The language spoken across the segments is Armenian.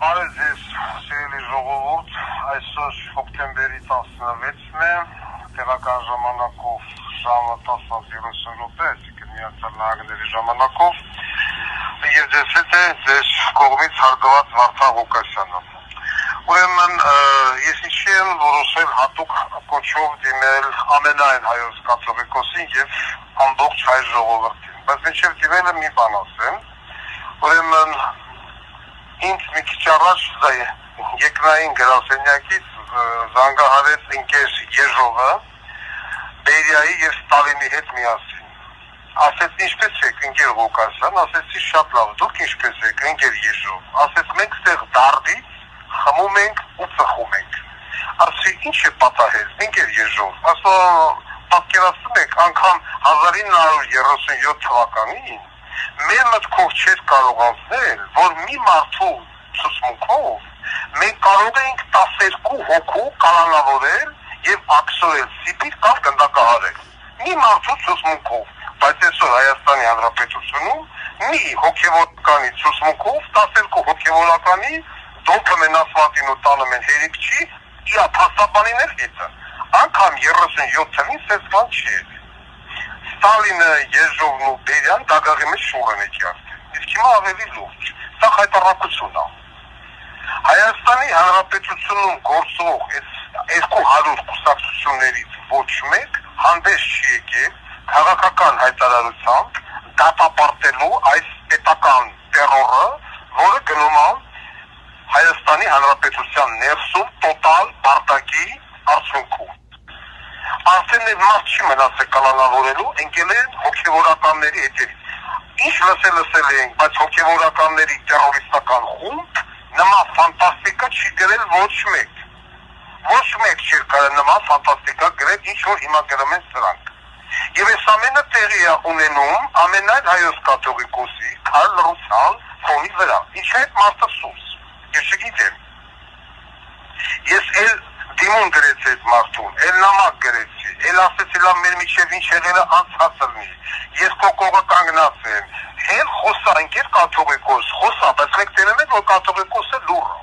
Բարև ձեզ, սիրելի ժողովուրդ, այսօր հոկտեմբերի 16-ն է, տեղական ժամանակով ժամը 10:30, այսինքն Միացյալ Նահանգների ժամանակով, եւ ձեզ հետ է ձեր կողմից հարգված Վարդան Ղուկասյանը։ Ուրեմն ես ինչի եմ որոշել հատուկ կոչով դիմել ամենայն հայոց կաթողիկոսին եւ ամբողջ հայ ժողովրդին, բայց մինչեւ դիմելը մի բան ասեմ, ուրեմն ինձ մի քիչ առաջ երկնային գրասենյակից զանգահարեց ընկեր Եժովը Բերիայի եւ Ստալինի հետ միասին։ Ասեց ինչպես եք ընկեր Ղուկասյան, ասեցի շատ լավ, դուք ինչպես եք ընկեր Եժով, ասեց մենք ստեղ դարդից խմում ենք ու ծխում ենք։ Ասի ինչ է պատահել, ընկեր Եժով, ասա պատկերացնում եք անգամ 1937 թվականին մեր մտքով չէր կարող անցնել, որ մի մարդու ցուցմունքով մենք կարող էինք 12 հոգու կալանավորել եւ աքսորել սիպիր կամ գնդակահարել։ Մի մարդու ցուցմունքով, բայց այսօր Հայաստանի Հանրապետությունում մի հոգեվորականի ցուցմունքով 12 հոգեվորականի դոկը մեն ասфальտին ու տանում են հերիք չի, իա փաստաբանին էլ հետը։ Անգամ 37 թվականին սեզվան չի ել։ Ստալինը, Եժովն ու Բերյան դագաղի մեջ շուռ են եկի արդեն։ Իսկ հիմա ավելի լուրջ, սա հայտարարություն է։ Հայաստանի Հանրապետությունում գործող այս 200 կուսակցություններից ոչ մեկ հանդես չի եկել քաղաքական հայտարարությամբ դատապարտելու այս պետական տերորը, որը գնում է Հայաստանի Հանրապետության ներսում տոտալ բարտակի արդյունքում։ Արդեն այդ մարդ չի մնացել կալանավորելու, ընկել են հոգևորականների հետևից։ Ինչ լսել ենք, բայց հոգևորականների տերորիստական խումբ նման ֆանտաստիկա չի գրել ոչ մեկ։ Ոչ մեկ չի կարել նման ֆանտաստիկա գրել, ինչ որ հիմա գրում են սրանք։ Եվ այս ամենը տեղի է ունենում ամենայն հայոց կաթողիկոսի քար լռության ֆոնի վրա։ Ինչ է այդ մարդը սուս։ Ես չգիտեմ։ Ես էլ դիմուն գրեցի այդ մարդուն, էլ նամակ գրեցի, էլ ասեցի լավ մեր միջև ինչ եղելը անցած լինի։ Ես քո կողը կանգնած եմ, հել խոսա ընկեր կաթողիկոս, խոսա, բայց մենք տենում ենք, որ կաթողիկոսը լուռ է։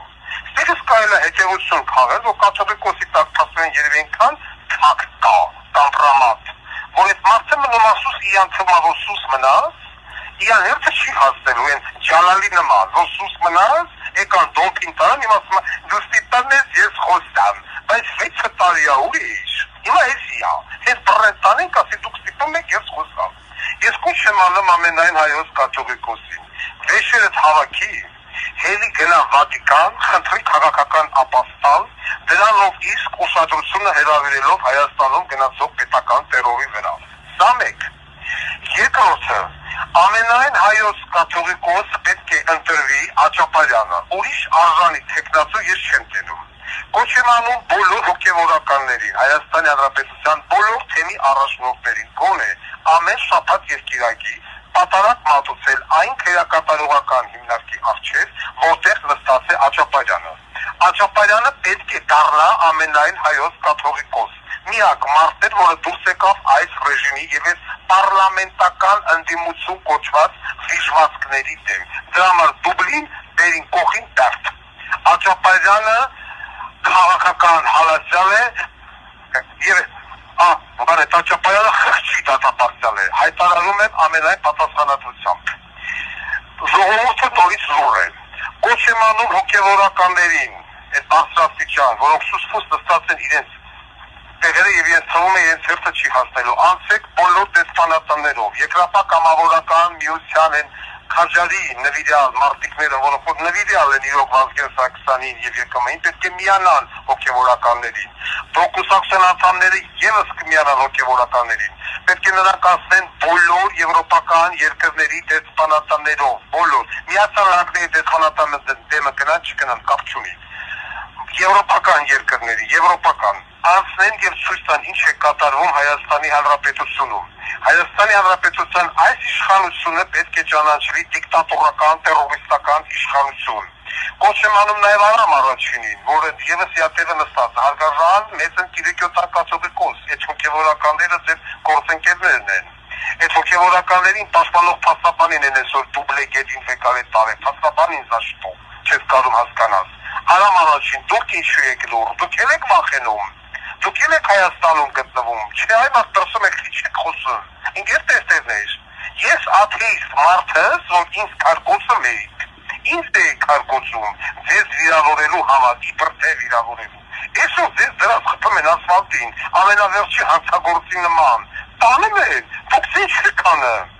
Ստեղից կարելի է հետևություն քաղել, որ կաթողիկոսի տակ փաստում են երևի այնքան թակ կա, կամպրամատ, որ այդ մարդը մնում ասուս իան թվում որ սուս մնաց, իան հերթը չի հասնելու, են ջալալի նման, որ սուս մնաց, եկան դոմպին տարան, իմ ասում է, դու ստիպան ես, ես խոսամ, բայց 6 տարի է ուրիշ, հիմա էսի է, հենց բռեն տանենք, ասի դուք ստիպում եք, ես խոսամ։ Ես կուչ եմ անում ամենայն հայոց կաթողիկոսին, վեշերդ հավաքի, հելի գնա Վատիկան, խնդրի քաղաքական ապաստալ, դրանով իսկ ուշադրությունը հրավիրելով Հայաստանում գնացող պետական տերորի վրա։ Սա մեկ։ Երկրորդը, ամենայն հայոց կաթողիկոս պետք է ընտրվի Աճապարյանը, ուրիշ արժանի թեկնածու ես չեմ տենում։ Կոչ եմ անում բոլոր հոգևորականներին, Հայաստանի Հանրապետության բոլոր թեմի առաջնորդներին, գոնե ամեն շաբաթ եւ կիրակի պատարակ մատուցել այն քերակատարողական հիմնարկի առջև, որտեղ նստած է Աճապարյանը։ Աճապարյանը պետք է դառնա ամենայն հայոց կաթողիկոս։ Միակ մարդն էր, որը դուրս եկավ այս ռեժիմի եւ այս պարլամենտական ընդդիմություն կոչված վիժվածքների դեմ։ Դրա համար Դուբլին դերին կողին դարձ։ Աճապարյանը քաղաքական հալածյալ է եւ բարետ Աճապարյանը խղճի դատապարտյալ է, հայտարարում եմ ամենայն պատասխանատվությամբ։ Ժողովուրդը նորից լուռ է։ Կոչ եմ անում հոգևորականներին, այդ բարձրաստիճան, որոնք սուսփուս նստած են իրենց տեղերը եւ իրենց թվում է իրենց հերթը չի հասնելու, անցեք բոլոր դեսպանատներով, երկրապահ կամավորական միության են քաջարի նվիրյալ մարտիկները, որոնք որ նվիրյալ են իրոք Վազգեն Սարգսյանին եւ ԵԿՄ-ին, պետք է միանան հոգեվորականներին։ Պրոկուսակցիոն անդամները եւս կմիանան հոգեվորականներին։ Պետք է նրանք ասեն բոլոր եվրոպական երկրների դեսպանատներով, բոլոր։ Միացյալ Նահանգների դեսպանատանը դեմը գնան, չգնան, կապ չունի։ Եվրոպական երկրների, եվրոպական անցնեն եւ ցույց տան ինչ է կատարվում Հայաստանի Հանրապետությունում։ Հայաստանի Հանրապետության այս իշխանությունը պետք է ճանաչվի դիկտատորական, տերորիստական իշխանություն։ Կոչ եմ անում նաեւ Արամ առաջինին, որը եւս յատեղը նստած հարգարժան մեծ ընկերոջական կաթողիկոս, այդ հոգեվորականները ձեր գործընկերներն են։ Այդ հոգևորականներին պաշտպանող փաստաբանին են այսօր դուբլե գետին վեկարե տարել, փաստաբանին զա շտո, չես կարող հասկանաս։ Արամ առաջին, դուք ինչու եք լուր, դուք եք վախենում, դուք եք Հայաստանում գտնվում, չէ այ մարդ դրսում եք քիչ եք խոսում, ինքեր տեստերներ, ես աթեիստ մարդս, որ ինձ կարկոցում էիք, ինձ էիք կարկոցում, ձեզ վիրավորելու համար, իբր թե վիրավորելու, այսօր ձեզ դրած խփում են ասֆալտին, ամենավերջի հանցագործի նման, տանում են, դուք ինչ եք անում,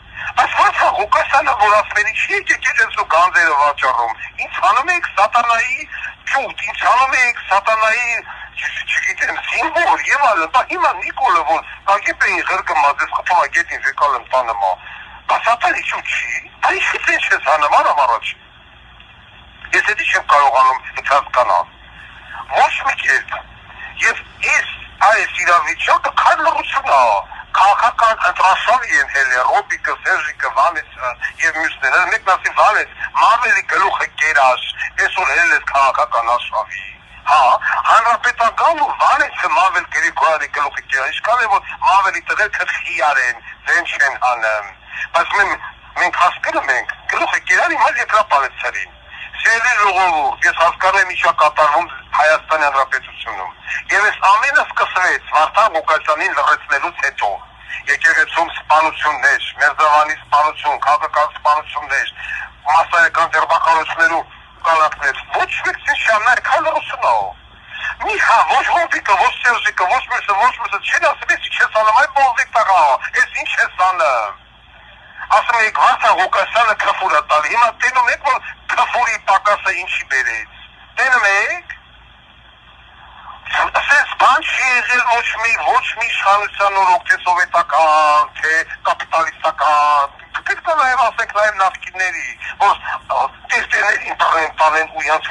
ասφαλտը Ղուկասյանը որ ասմերի չի եկեք ես ու գանձերը վաճառում, ինձ հանում եք սատանայի ճուտ, ինձ հանում եք սատանայի չգիտեմ, սիմվոլ եւ այլն, դա հիմա Նիկոլը որ գագեպ էին ղրկմած, ես խփում ա գետին վեկալ եմ տանում ա, դա սատանի ճուտ չի, դա ինչի ինչ ես հանում արամ առաջ, ես էդի չեմ կարողանում ինձ հասկանալ, ոչ մի կերպ, եւ այս իրավիճակը քան լռություն ա, քաղաքական ընտրաշավի են հելը, Ռոբիկը, Սերժիկը, Վանեցը եւ մյուսները, մեկն ասի Վանեց, Մավելի գլուխը կերաշ, այսօր հելել ես քաղաքական աշխավի։ Հա, հանրապետական ու Վանեցը Մավել Գրիգորյանի գլուխը կերաշ, ինչքան է որ Մավելի տղերքը խիար են, ձեն չեն հանում։ Բայց մենք հասկանում ենք, գլուխը կերան հիմա երկրապահարին։ Սիրելի ժողովուրդ, ես հասկանում եմ ինչա կատարվում Հայաստանի Հանրապետությունում։ Եվ այս ամենը սկսվեց Վարդան Ղուկասյանին լռեցնելուց հետո։ Եկեղեցում սպանություններ, Մերձավանի սպանություն, քաղաքական սպանություններ, մասսայական ձերբակալություններու կալանքներ, ոչ մեկ շաններ քալրուսնո։ Մի հա, ոչ Ռոբիկը, ոչ Սերժիկը, ոչ մյուսը, չեն ասում, ես ինչ ես անում, այ բոլվիկ տղա, ես ինչ ես անում։ Ասում եք Վարդան Ղուկասյանը քֆուր է տալի, հիմա տենում եք, որ քֆուրի պակասը ինչի բերեց, տենում եք, ասես բան չի եղել ոչ մի իշխանության օրոք, թե սովետական, թե կապիտալիստական, պետք է նաև ասենք նաև նախկինների, որ տեստերներին տանեն ու յանց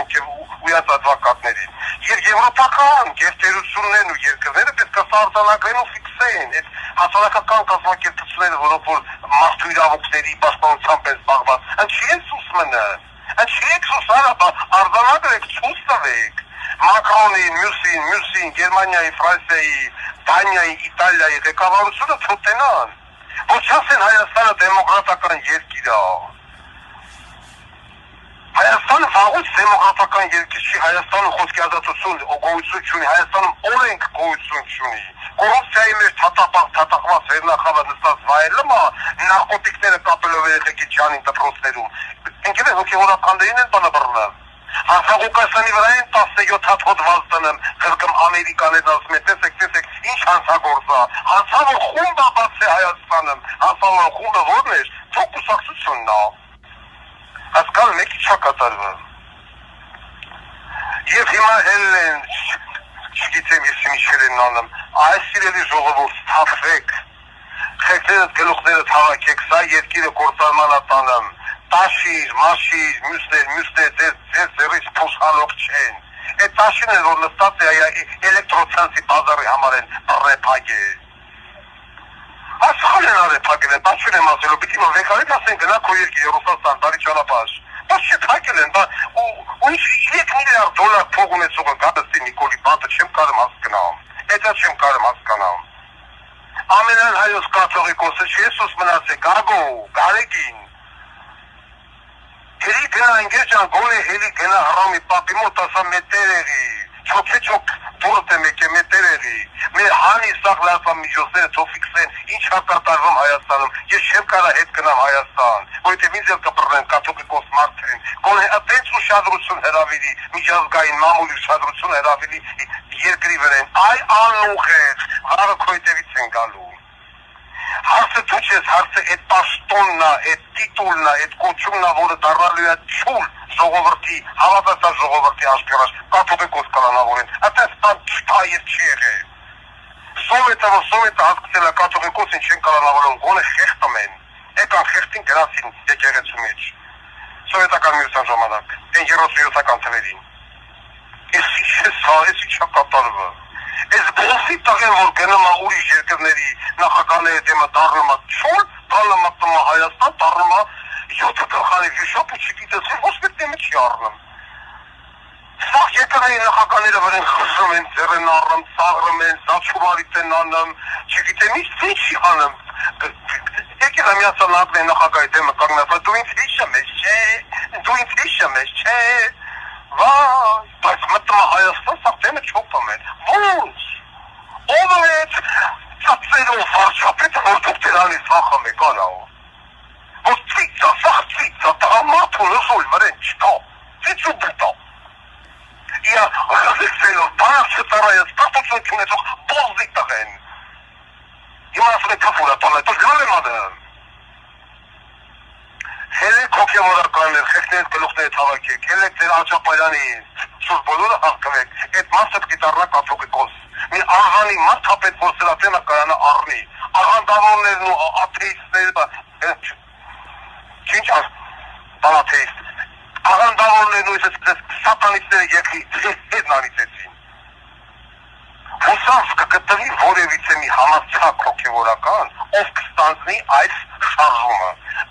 ադվակատներին, և եվրոպական գերտերություններն ու երկրները պետք է սարդանագրեն ու ֆիքսեն, այդ հասարակական կազմակերպությունները, որոնք որ մարդու իրավունքների պաշտպանությամբ են զբաղված, ինչի են սուս մնը, ինչի եք սուս արձանագրեք, ցույց տվեք, Մակրոնին, մյուսին, Գերմանիայի, Ֆրանսիայի, Դանիայի, Իտալիայի ղեկավարությունը ցույցենան, որ չասեն Հայաստանը դեմոկրատական երկիր է։ Հայաստանը վաղուց դեմոկրատական երկիր չի, Հայաստանը խոսքի ազատություն, գոյություն չունի, Հայաստանում օրենք գոյություն չունի։ Կոռուպցիայի մեջ թաթախված վերնախավը նստած վայելումը, նարկոտիկները կապելով երեխեքի ջանին դպրոցներում, ընկեր հոգևորականներին են բանաբռնում։ Վարդան Ղուկասյանի վրա են 17 հատ հոդված դնում, ղրկում Ամերիկաներն ասում են, տեսեք, ինչ հանցագործ է, հանցավոր խումբ է բացի Հայաստանում, հանցավոր խումբը ո՞րն էր, թող կուսակցությունն է, հասկանում եք ինչա կատարվում։ Եվ հիմա հելն են, չգիտեմ ես ինչեր են անում, այս սիրելի ժողովուրդ սթափվեք, խեղդերդ գլուխներդ հավաքեք, սա երկիրը կործանման է տանում, տաշիր, մաշիր, մյուսներ, ձեր ձերից փոշանող չեն։ Այդ տաշին են, որ նստած է էլեկտրոցանցի բազարի համար են ռեպագել։ Ասխալ են արեպագել են, բաց չունեմ ասելու, պիտի որ վեկարիտ ասեն գնա քո երկիր Ռուսաստան, բարի ճանապարհ։ Բաց չթակել են, ու ինչ 3 միլիարդ դոլար փող ունեցողը գալստի Նիկոլի բանտը չեմ կարում հասկանամ։ Էդա չեմ կարում հասկանամ։ Ամենայն հայոց կաթողիկոսը չի Եսուս մնացեք, Գարեգին։ Հելի գնա ընգերջան գոլի հելի գնա հրամի պապի մոտ ասա մետերերի, չոք դուրդ եմ եկե մետերերի, մեր հանի սաղ լարպամիջոցները թող ֆիքսեն, ինչ հակատարվում Հայաստանում, ես չեմ կարա հետ գնամ Հայաստան, որովհետև ինձ էլ կպռնեն կաթողիկոս մարդերին, գոնե այդպես ուշադրություն հրավիրի, միջազգային մամուլի ուշադրություն հրավիրի երկրի վրեն, այ անուղեղ, վարը քո հետևից են գալու։ Հարցը դու չես, հարցը այդ պաշտոնն է, այդ տիտուլն է, այդ կոչումն է, որը դառնալու է չուլ ժողովրդի, հավատացած ժողովրդի աշխարհաշ, կաթողիկոս կլանավորեն, այդպես բան չկա եւ չի եղել։ Սովետը հասկացել է կաթողիկոսին չեն կլանավորում, գոնե խեղդում են, եկան խեղդին գրասին եկեղեցու մեջ, սովետական միության ժամանակ, այն 37-ական թվերին։ Ես ինչա կատարվում։ Այս բողսի տղեն, որ գնում է ուրիշ երկրների նախագահների դեմը դառնում է չուլ, դառնում է Հայաստան, դառնում է 7 գլխանի վիշապ ու չգիտես, ոչ մեկ դեմը չի առնում։ Սաղ երկրների նախագահները վրեն խսում են, ձեռ են առնում, ծաղրում են, զաչուրարիտ են անում, չգիտեմ ինչ չի անում, Իսկ Միացյալ Նահանգների նախագահի դեմը կանգնած դու ինձ հիշում ես, չէ, դու ինձ հիշում ես, չէ, վայ, բայց մտնում Հայաստան սա դեմը չոփում են, ո՞նց, ով է ծածերով վարչապետը, որ դուք դրանից վախում եք, անա, որ ծիծա, վախ ծիծա, տղամարդ ու նզոլ վրեն չկա, ծիծ ու բտա, իա ռզիքվելով, բանակ չտարայս, տախտություն չունեցող բոզդի տղեն, հիմա ասում է թվուր է տոնը, դուր գնալ եմ ադեմ, հելեք հոգևորականներ, խեքներդ գլուխներդ հավաքեք, հելեք ձեր աճապայրանի սուր բոլորը հաղկվեք, այդ մասը պիտի դառնա կաթողիկոս, մի աղանի մարդապետ, որ սրա տենը կարանա առնի, աղանդավորներն ու աթեիստները, ինչ բանաթեիստ, աղանդավորներն ու սատանիստները եկի հետն անիծեցին, հուսանց կգտնվի որևիցե մի համարձակ հոգևորական, ով կստանձնի այս շարժումը,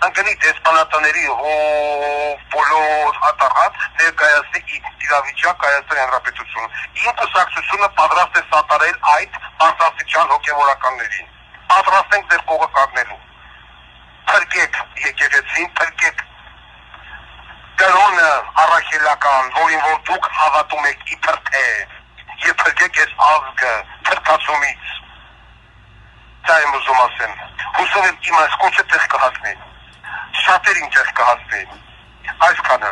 ընկնի դեսպանատների բոլոր հատարած ներկայացնի իրավիճակ Հայաստանի Հանրապետություն, իմ կուսակցությունը պատրաստ է սատարել այդ բարձրաստիճան հոգևորականներին, պատրաստ ենք ձեր կողը կանգնելու, փրկեք եկեղեցին, փրկեք կրոնը առաքելական, որին որ դուք հավատում եք իբր թե եւ փրկեք այս ազգը փրկացումից, դա եմ ուզում ասեմ, հուսով եմ իմ այս կոչը տեղ կհասնի, շատերին տեղ կհասնի, այսքանը,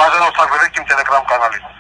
բաժանորդագրվեք իմ տելեգրամ կանալից։